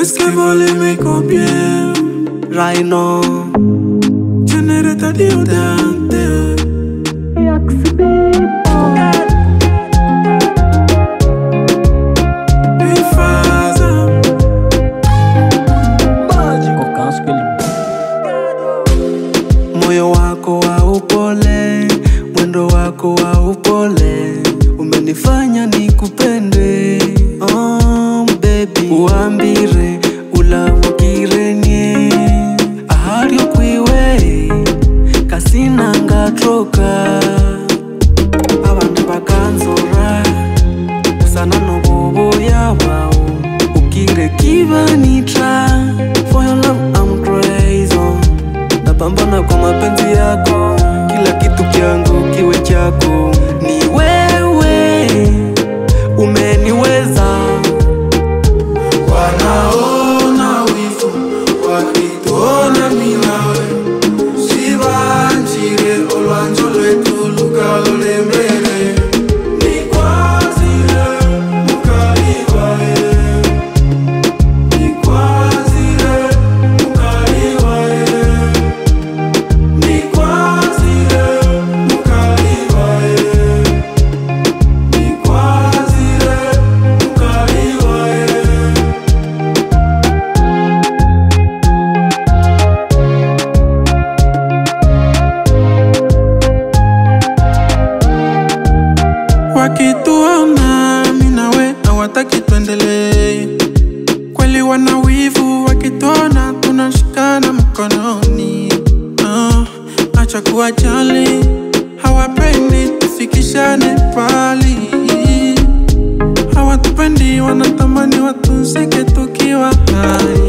Est-ce que voler me convient? Right now, Genere di udente. moyo wako wa upole, mwendo wako wa upole, umenifanya nikupende. Oh baby, uambire ulawukire nye ahari okwiwe kasina ngatroka abantu bakanzora usana nobobo yawo ukire kibanitra. For your love I'm crazy, napambana kwa mapenzi yako, kila kitu kyangu kiwe chako. Ni wewe umeniweza. Wanaona wivu wakituona mimi nawe, sibanjire olwanjo lwetu lukalole mbele. Nikwazire mukaliwaye, nikwazire mukaliwaye, nikwazire mukaliwaye, nikwazire mukaliwaye. Wakituona mimi nawe hawataki tuendelee, kweli wana wivu. Wakituona tunashikana mkononi, acha kuwajali, hawapendi tufikishane pali. Hawatupendi, wanatamani watunzike tukiwa hai.